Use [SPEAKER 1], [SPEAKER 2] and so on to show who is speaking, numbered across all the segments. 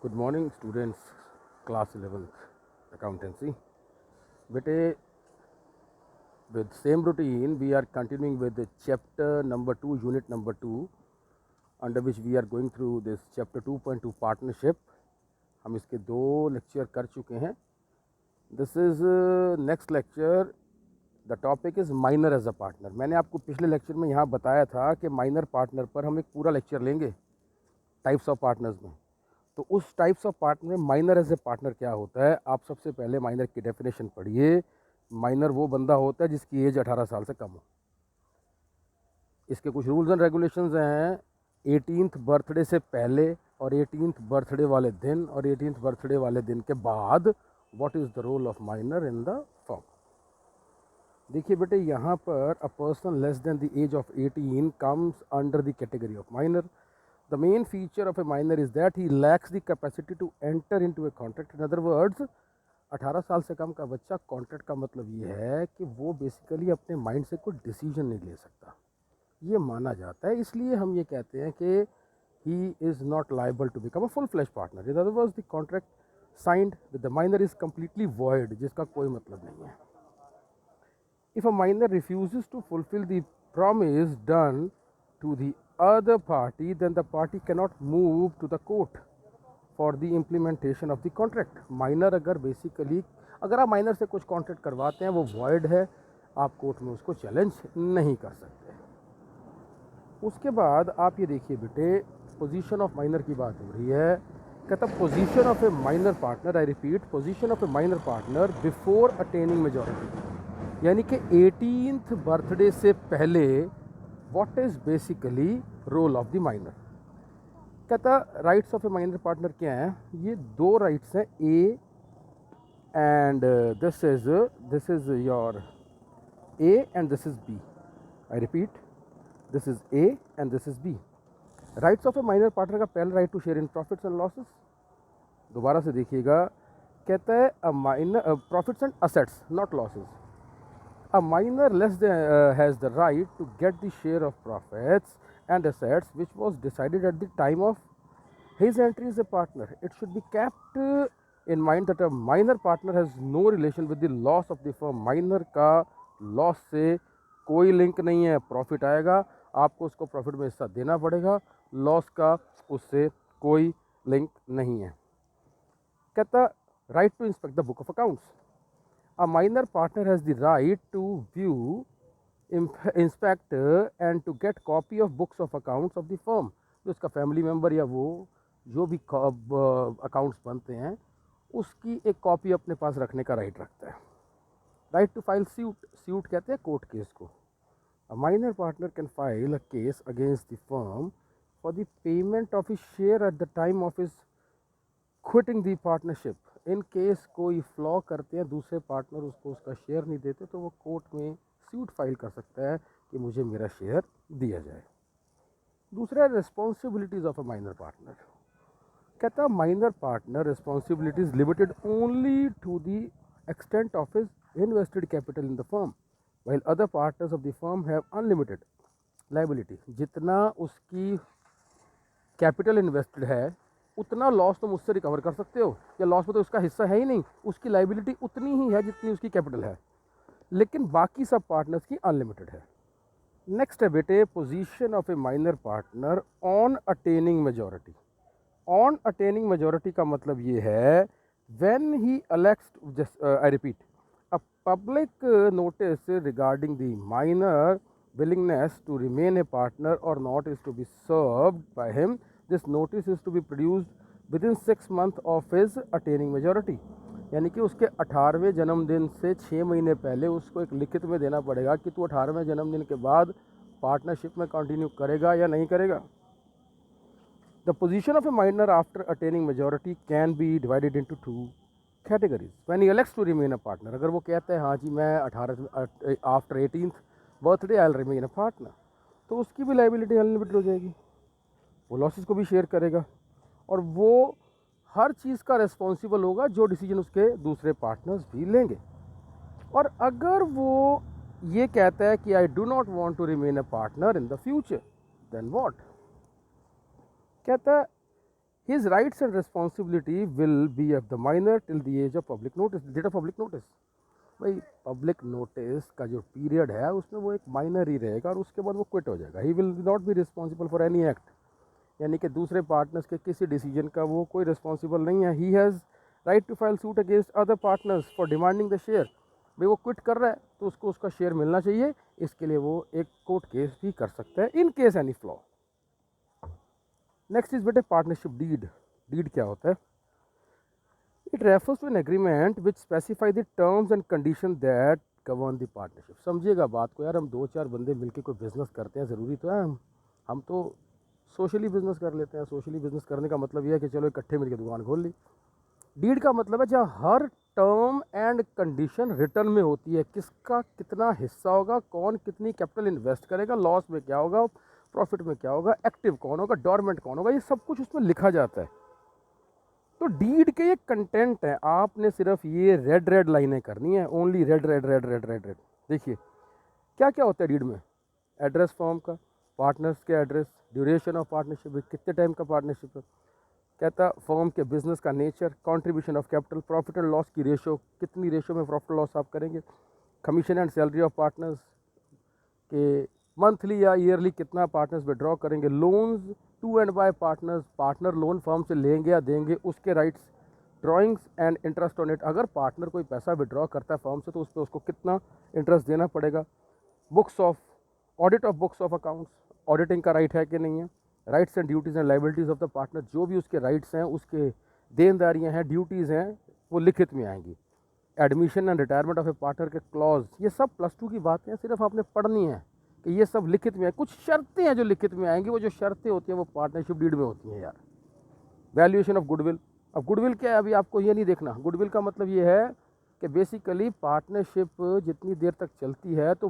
[SPEAKER 1] Good morning students, class 11th accountancy. बेटे, with same routine we are continuing with the chapter number 2, unit number 2, under which we are going through this chapter 2.2 partnership. हम इसके 2 lecture कर चुके हैं. This is next lecture. The topic is minor as a partner. मैंने आपको पिछले lecture में यहाँ बताया था कि माइनर पार्टनर पर हम एक पूरा लेक्चर लेंगे टाइप्स ऑफ पार्टनर्स में. तो उस टाइप्स ऑफ पार्टनर में माइनर एज ए पार्टनर क्या होता है, आप सबसे पहले माइनर की डेफिनेशन पढ़िए. माइनर वो बंदा होता है जिसकी एज 18 साल से कम हो. इसके कुछ रूल्स एंड रेगुलेशंस हैं. 18th बर्थडे से पहले और 18th बर्थडे वाले दिन और 18th बर्थडे वाले दिन के बाद what is the role of minor in the firm. देखिए बेटे, यहाँ पर a person less than the age of 18 comes under the category of minor. The main feature of a minor is that he lacks the capacity to enter into a contract. In other words, 18 साल से कम का बच्चा contract का मतलब ये है कि वो बेसिकली अपने माइंड से कोई डिसीजन नहीं ले सकता, ये माना जाता है. इसलिए हम ये कहते हैं कि he is not liable to become a full-fledged partner. In other words, the contract signed with the minor is completely void, जिसका कोई मतलब नहीं है. If a minor refuses to fulfill the promise done to the other party, then the party cannot move to the court for the implementation of the contract. Minor अगर आप minor से कुछ contract करवाते हैं वो वॉइड है, आप court में उसको चैलेंज नहीं कर सकते. उसके बाद आप ये देखिए बेटे, पोजीशन ऑफ माइनर की बात हो रही है. कहता position of a minor partner, I repeat, position of a minor partner before attaining majority, यानी कि 18th बर्थडे से पहले what is basically role of the minor. कहता rights of a minor partner क्या हैं. ये 2 राइट्स हैं, A and this is your A and this is B. I repeat, this is A and this is B. Rights of a minor partner का पहला right to share in profits and losses. दोबारा से देखिएगा, कहता है a minor profits and assets, not losses. A minor less than has the right to get the share of profits and assets which was decided at the time of his entry as a partner. It should be kept in mind that a minor partner has no relation with the loss of the firm. Minor का loss से कोई link नहीं है. Profit आएगा, आपको उसको profit में हिस्सा देना पड़ेगा. लॉस का उससे कोई लिंक नहीं है. कहता right to inspect the book of accounts. A minor partner has the right to view, inspect and to get copy of books of accounts of the firm. जो उसका फैमिली मेम्बर या वो जो भी अकाउंट्स बनते हैं उसकी एक कॉपी अपने पास रखने का राइट रखता है. राइट टू फाइल सूट कहते हैं कोर्ट केस को. अ minor partner can file a case against the firm for the payment of his share at the time of his quitting the partnership. In case कोई flaw करते हैं, दूसरे partner उसको उसका share नहीं देते, तो वो कोर्ट में सूट फाइल कर सकता है कि मुझे मेरा शेयर दिया जाए. दूसरा, responsibilities of a minor partner. कहता है minor partner responsibilities limited only to the extent of his invested capital in the firm, while other partners of the firm have unlimited liability. जितना उसकी कैपिटल इन्वेस्टेड है उतना loss तुम उससे recover कर सकते हो, या लॉस में तो उसका हिस्सा है ही नहीं, उसकी लाइबिलिटी उतनी ही है जितनी उसकी कैपिटल है, लेकिन बाकी सब पार्टनर्स की अनलिमिटेड है. नेक्स्ट है बेटे, position of a minor partner on attaining majority. On attaining majority का मतलब ये है when he elects, I repeat, a public notice regarding the minor willingness to remain a partner or not is to be served by him. This notice is to be produced within 6 months of his attaining majority. यानी कि उसके 18वें जन्मदिन से 6 महीने पहले उसको एक लिखित में देना पड़ेगा कि तू 18वें जन्मदिन के बाद पार्टनरशिप में कंटिन्यू करेगा या नहीं करेगा. The position of a minor after attaining majority can be divided into 2 categories. When he elects to remain a partner, अगर वो कहता है हाँ जी मैं 18 after 18th birthday I will remain a partner, तो उसकी भी लाइबिलिटी अनलिमिटेड हो जाएगी. वो लॉसेस को भी शेयर करेगा और वो हर चीज़ का रिस्पॉन्सिबल होगा जो डिसीजन उसके दूसरे पार्टनर्स भी लेंगे. और अगर वो ये कहता है कि I do not want to remain a partner in the future, then what. कहता है His rights and responsibility will be of the minor till the age of public notice, date of public notice. भाई public notice का जो period है उसमें वो एक minor ही रहेगा और उसके बाद वो क्विट हो जाएगा. He will not be responsible for any act, यानी कि दूसरे पार्टनर्स के किसी डिसीजन का वो कोई रिस्पॉन्सिबल नहीं है. He has right to file suit against other partners for demanding the share. भाई वो क्विट कर रहा है तो उसको उसका शेयर मिलना चाहिए, इसके लिए वो एक कोर्ट केस भी कर सकता है in case any flaw. Next is बेटे पार्टनरशिप डीड. डीड क्या होता है? It refers to an agreement which specify the terms and condition that govern the partnership. समझिएगा बात को यार, हम 2-4 बंदे मिलकर कोई बिजनेस करते हैं, ज़रूरी तो है हम तो सोशली बिजनेस कर लेते हैं. सोशली बिजनेस करने का मतलब यह है कि चलो इकट्ठे मिलकर दुकान खोल ली. डीड का मतलब है जहाँ हर टर्म एंड कंडीशन रिटर्न में होती है, किसका कितना हिस्सा होगा, कौन कितनी कैपिटल इन्वेस्ट करेगा, लॉस में क्या होगा, प्रॉफिट में क्या होगा, एक्टिव कौन होगा, डॉर्मेंट कौन होगा, ये सब कुछ उसमें लिखा जाता है. तो डीड के ये कंटेंट है, आपने सिर्फ ये रेड लाइनें करनी है, ओनली रेड. देखिए क्या क्या होता है डीड में. एड्रेस फॉर्म का, पार्टनर्स के एड्रेस, ड्यूरेशन ऑफ पार्टनरशिप, कितने टाइम का पार्टनरशिप है, कहता फर्म के बिजनेस का nature, contribution of capital, profit and loss की रेशो, कितनी रेशो में प्रॉफिट लॉस आप करेंगे, commission and salary of partners के मंथली या ईयरली कितना पार्टनर्स विड्रॉ करेंगे, loans to and by partners, partner loan firm से लेंगे या देंगे, उसके rights, drawings and interest on it, अगर पार्टनर कोई पैसा विड्रॉ करता है फर्म से तो उस पर उसको कितना इंटरेस्ट देना पड़ेगा, books of audit of books of accounts, auditing का राइट है कि नहीं है, rights and duties and liabilities of the partner, जो भी उसके राइट्स हैं, उसके देनदारियां हैं, ड्यूटीज़ हैं, वो लिखित में आएंगी. Admission and retirement of A partner के क्लॉज, ये सब +2 की बातें हैं, सिर्फ आपने पढ़नी है कि ये सब लिखित में है. कुछ शर्तें हैं जो लिखित में आएंगी, वो जो शर्तें होती हैं वो पार्टनरशिप डीड में होती हैं यार. Valuation of goodwill. अब गुडविल क्या है, अभी आपको ये नहीं देखना. गुडविल का मतलब ये है कि बेसिकली पार्टनरशिप जितनी देर तक चलती है तो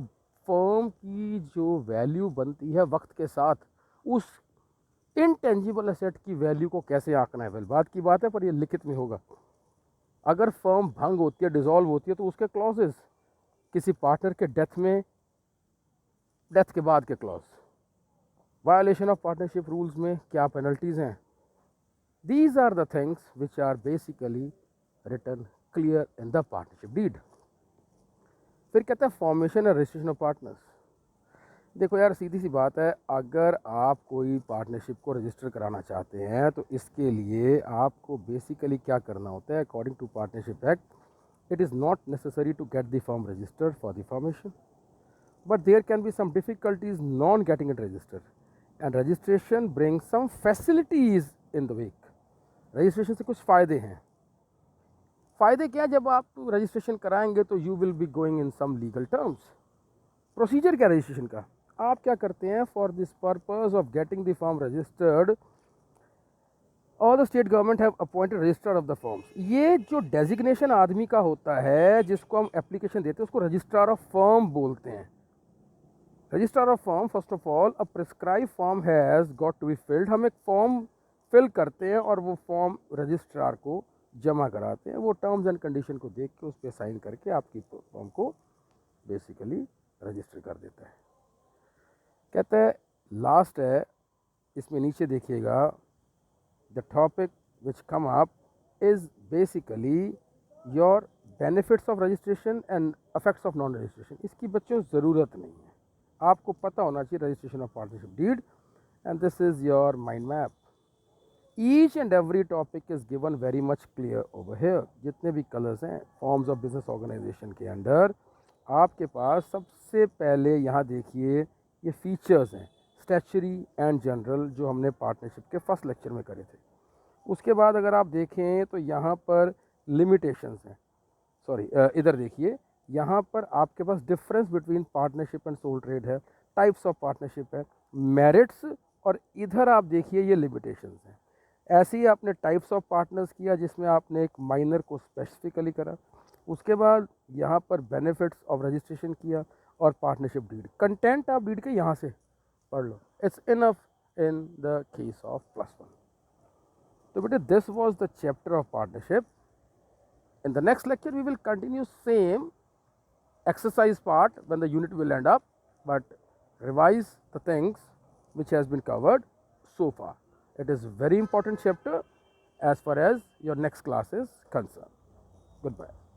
[SPEAKER 1] फर्म की जो वैल्यू बनती है वक्त के साथ, उस इनटेंजिबल एसेट की वैल्यू को कैसे आंकना है, वेल बात की बात है, पर ये लिखित में होगा. अगर फर्म भंग होती है, डिसॉल्व होती है, तो उसके क्लॉजेस, किसी पार्टनर के डेथ के बाद के clause, violation of partnership rules में क्या पेनल्टीज हैं. These are the things which are basically written clear in the partnership deed. फिर कहता है formation and registration of partners. देखो यार सीधी सी बात है, अगर आप कोई पार्टनरशिप को रजिस्टर कराना चाहते हैं तो इसके लिए आपको बेसिकली क्या करना होता है. According to partnership act, it is not necessary to get the firm registered for the formation, but there can be some difficulties non getting it registered, and registration bring some facilities in the week. Registration से कुछ फ़ायदे हैं. फ़ायदे क्या, जब आप registration कराएंगे तो you will be going in some legal terms. Procedure क्या रजिस्ट्रेशन का, आप क्या करते हैं, for this purpose of getting the firm registered और the state government have appointed registrar of the firms. ये जो डेजिग्नेशन आदमी का होता है जिसको हम एप्लीकेशन देते हैं उसको रजिस्ट्रार ऑफ फर्म बोलते हैं. Registrar of firm, first of all a prescribe form has got to be filled. हम एक फॉर्म फिल करते हैं और वो फॉर्म रजिस्ट्रार को जमा कराते हैं. वो टर्म्स एंड कंडीशन को देख के उस पर साइन करके आपकी फॉर्म को बेसिकली रजिस्टर कर देता है. कहता है लास्ट है इसमें, नीचे देखिएगा, the topic which come up is basically your benefits of registration and effects of non registration. इसकी बच्चों ज़रूरत नहीं है, आपको पता होना चाहिए registration of partnership deed, and this is your mind map. Each and every topic is given very much clear over here. जितने भी कलर्स हैं फॉर्म्स ऑफ बिजनेस ऑर्गेनाइजेशन के अंडर, आपके पास सबसे पहले यहाँ देखिए ये फीचर्स हैं स्टैचुरी एंड जनरल, जो हमने पार्टनरशिप के फर्स्ट लेक्चर में करे थे. उसके बाद अगर आप देखें तो यहाँ पर लिमिटेशंस हैं, सॉरी इधर देखिए, यहाँ पर आपके पास difference between partnership and sole trade है, टाइप्स ऑफ पार्टनरशिप है, मेरिट्स, और इधर आप देखिए ये लिमिटेशंस हैं. ऐसे ही आपने टाइप्स ऑफ पार्टनर्स किया जिसमें आपने एक माइनर को स्पेसिफिकली करा. उसके बाद यहाँ पर बेनिफिट्स ऑफ रजिस्ट्रेशन किया और पार्टनरशिप डीड. कंटेंट आप डीड के यहाँ से पढ़ लो, it's enough in the case of +1. तो बेटे this was the chapter of partnership. In the next lecture we will continue same exercise part when the unit will end up, but revise the things which has been covered so far. It is very important chapter as far as your next class is concerned. Goodbye.